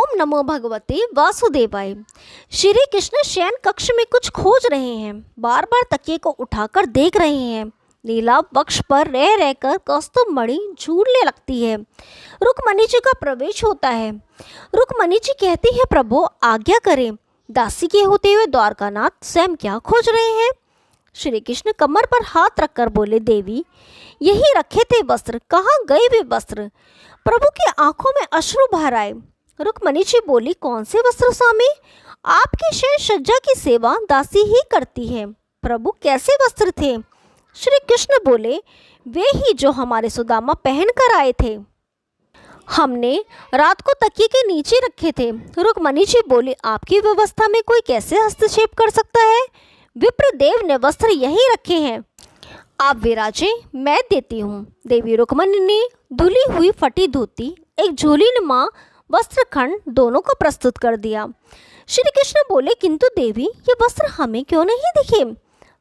ओम नमो भगवते वासुदेवाय। श्री कृष्ण शयन कक्ष में कुछ खोज रहे हैं। बार बार तकिए को उठाकर देख रहे हैं। नीला वक्ष पर रह रहकर कौस्तुभ मणि झूलने लगती है। रुक्मणी जी का प्रवेश होता है। रुक्मणी जी कहती है, प्रभु आज्ञा करें। दासी के होते हुए द्वारकानाथ स्वयं क्या खोज रहे हैं? श्री कृष्ण कमर पर हाथ रखकर बोले, देवी यही रखे थे वस्त्र, कहाँ गए वे वस्त्र? प्रभु की आंखों में अश्रु भर आए। रुक्मणी जी बोली, कौन से वस्त्र स्वामी? आपकी शयन सज्जा की सेवा दासी ही करती है। प्रभु कैसे वस्त्र थे? श्री कृष्ण बोले, वे ही जो हमारे सुदामा पहन कर आए थे। हमने रात को तकिए के नीचे रखे थे। रुक्मणी जी बोली, आपकी व्यवस्था में कोई कैसे हस्तक्षेप कर सकता है? विप्रदेव ने वस्त्र यहीं रखे हैं, आप विराजे, मैं देती हूँ। देवी रुक्मणी ने धुली हुई फटी धोती, एक झोलीनुमा वस्त्रखंड दोनों को प्रस्तुत कर दिया। श्री कृष्ण बोले, किंतु देवी ये वस्त्र हमें क्यों नहीं दिखे?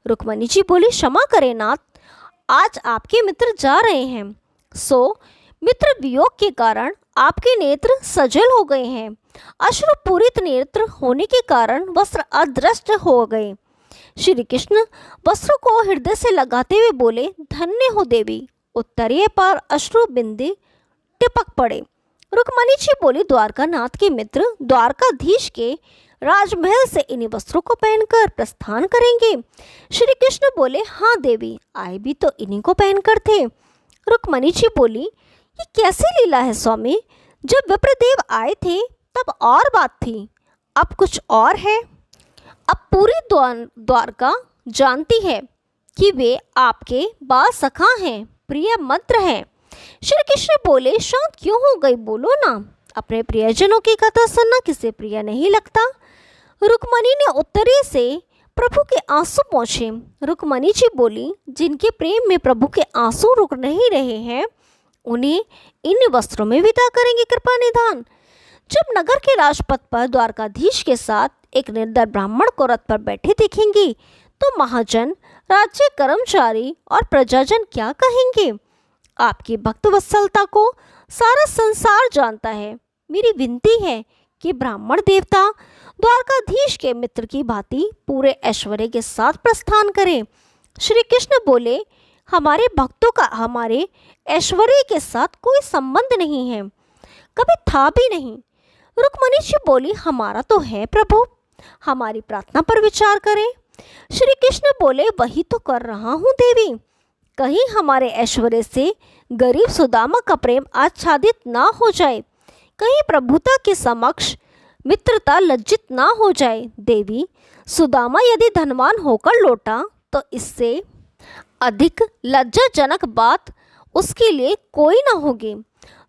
रुक्मणी जी बोली, क्षमा करें नाथ, आज आपके मित्र जा रहे हैं, सो मित्र वियोग के कारण आपके नेत्र सजल हो गए हैं। अश्रुपूरित नेत्र होने के कारण वस्त्र अदृष्ट हो गए। श्री कृष्ण वस्त्रों को हृदय से लगाते हुए बोले, धन्य हो देवी। उत्तरीय पर अश्रु बिंदु टिपक पड़े। रुक्मणी जी बोली, द्वारकानाथ के मित्र द्वारकाधीश के राजमहल से इन्हीं वस्त्रों को पहनकर प्रस्थान करेंगे। श्री कृष्ण बोले, हाँ देवी, आए भी तो इन्हीं को पहनकर थे। रुक्मणी जी बोली, ये कैसी लीला है स्वामी? जब विप्रदेव आए थे तब और बात थी, अब कुछ और है। अब पूरी द्वारका जानती है कि वे आपके बाल सखा हैं, प्रिय मित्र हैं। श्री कृष्ण बोले, शांत क्यों हो गई? बोलो ना, अपने प्रियजनों की कथा सुनना किसे प्रिय नहीं लगता? रुक्मणी ने उत्तरे से प्रभु के आंसू पहुँचे। रुक्मणी जी बोली, जिनके प्रेम में प्रभु के आंसू रुक नहीं रहे हैं, उन्हें इन वस्त्रों में विदा करेंगे कृपा निधान। जब नगर के राजपथ पर द्वारकाधीश के साथ एक निर्दय ब्राह्मण को रथ पर बैठे दिखेंगे तो महाजन, राज्य कर्मचारी और प्रजाजन क्या कहेंगे? आपकी भक्त वत्सलता को सारा संसार जानता है। मेरी विनती है कि ब्राह्मण देवता द्वारकाधीश के मित्र की भांति पूरे ऐश्वर्य के साथ प्रस्थान करें। श्री कृष्ण बोले, हमारे भक्तों का हमारे ऐश्वर्य के साथ कोई संबंध नहीं है, कभी था भी नहीं। रुक्मणी जी बोली, हमारा तो है प्रभु, हमारी प्रार्थना पर विचार करें। श्री कृष्ण बोले, वही तो कर रहा हूँ देवी। कहीं हमारे ऐश्वर्य से गरीब सुदामा का प्रेम आच्छादित ना हो जाए, कहीं प्रभुता के समक्ष मित्रता लज्जित ना हो जाए। देवी, सुदामा यदि धनवान होकर लौटा तो इससे अधिक लज्जाजनक बात उसके लिए कोई ना होगी।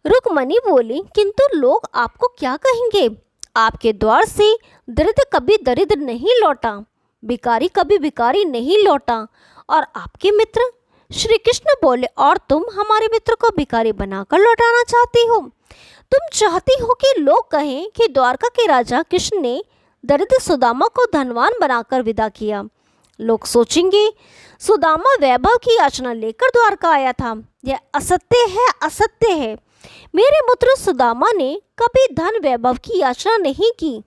रुक्मणी बोली, किंतु लोग आपको क्या कहेंगे? आपके द्वार से दरिद्र कभी दरिद्र नहीं लौटा, भिखारी कभी भिखारी नहीं लौटा, और आपके मित्र? श्री कृष्ण बोले, और तुम हमारे मित्र को भिखारी बनाकर लौटाना चाहती हो? तुम चाहती हो कि लोग कहें कि द्वारका के राजा कृष्ण ने दरिद्र सुदामा को धनवान बनाकर विदा किया। लोग सोचेंगे, सुदामा वैभव की याचना लेकर द्वारका आया था। यह असत्य है, असत्य है। मेरे पुत्र सुदामा ने कभी धन वैभव की याचना नहीं की,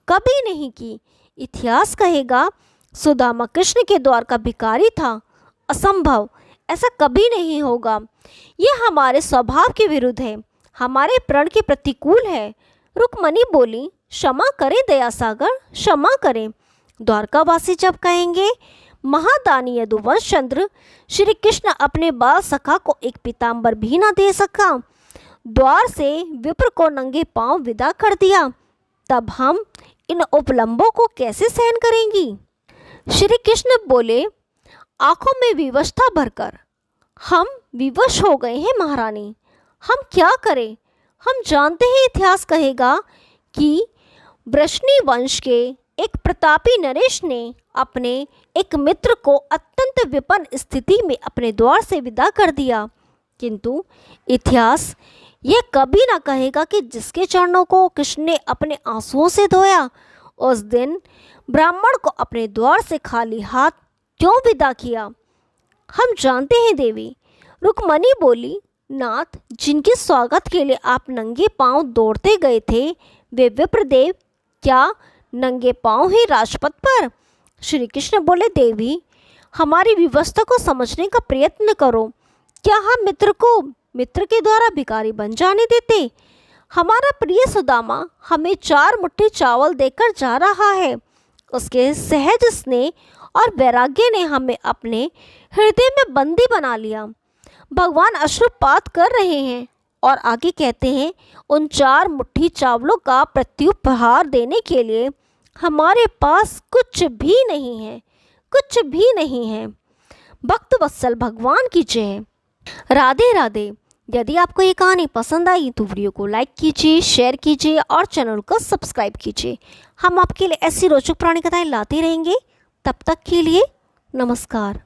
कभी नहीं की। इतिहास कहेगा सुदामा कृष्ण के द्वार का भिखारी था। असंभव, ऐसा कभी नहीं होगा। यह हमारे स्वभाव के विरुद्ध है, हमारे प्रण के प्रतिकूल है। रुक्मणी बोली, क्षमा करें दयासागर, क्षमा करें। द्वारकावासी जब कहेंगे, महादानी यदुवंश चंद्र श्री कृष्ण अपने बाल सखा को एक पीताम्बर भी न दे सका, द्वार से विप्र को नंगे पांव विदा कर दिया, तब हम इन उपलम्बों को कैसे सहन करेंगी? श्री कृष्ण बोले, आंखों में विवशता भरकर, हम विवश हो गए हैं महारानी, हम क्या करें? हम जानते हैं इतिहास कहेगा कि वृष्णि वंश के एक प्रतापी नरेश ने अपने एक मित्र को अत्यंत विपन्न स्थिति में अपने द्वार से विदा कर दिया, किंतु इतिहास यह कभी ना कहेगा कि जिसके चरणों को कृष्ण ने अपने आंसुओं से धोया, उस दिन ब्राह्मण को अपने द्वार से खाली हाथ क्यों विदा किया? हम जानते हैं देवी। रुक्मणी बोली, नाथ, जिनके स्वागत के लिए आप नंगे पांव दौड़ते गए थे, वे विप्रदेव क्या नंगे पांव ही राजपथ पर? श्री कृष्ण बोले, देवी हमारी व्यवस्था को समझने का प्रयत्न करो। क्या हम मित्र को मित्र के द्वारा भिखारी बन जाने देते? हमारा प्रिय सुदामा हमें 4 मुट्ठी चावल देकर जा रहा है। उसके सहज स्नेह और वैराग्य ने हमें अपने हृदय में बंदी बना लिया। भगवान अश्रुपात कर रहे हैं और आगे कहते हैं, उन 4 मुट्ठी चावलों का प्रत्युपहार देने के लिए हमारे पास कुछ भी नहीं है, कुछ भी नहीं है। भक्त वत्सल भगवान की जय। राधे राधे। यदि आपको ये कहानी पसंद आई तो वीडियो को लाइक कीजिए, शेयर कीजिए और चैनल को सब्सक्राइब कीजिए। हम आपके लिए ऐसी रोचक पुरानी कथाएं लाते रहेंगे। तब तक के लिए नमस्कार।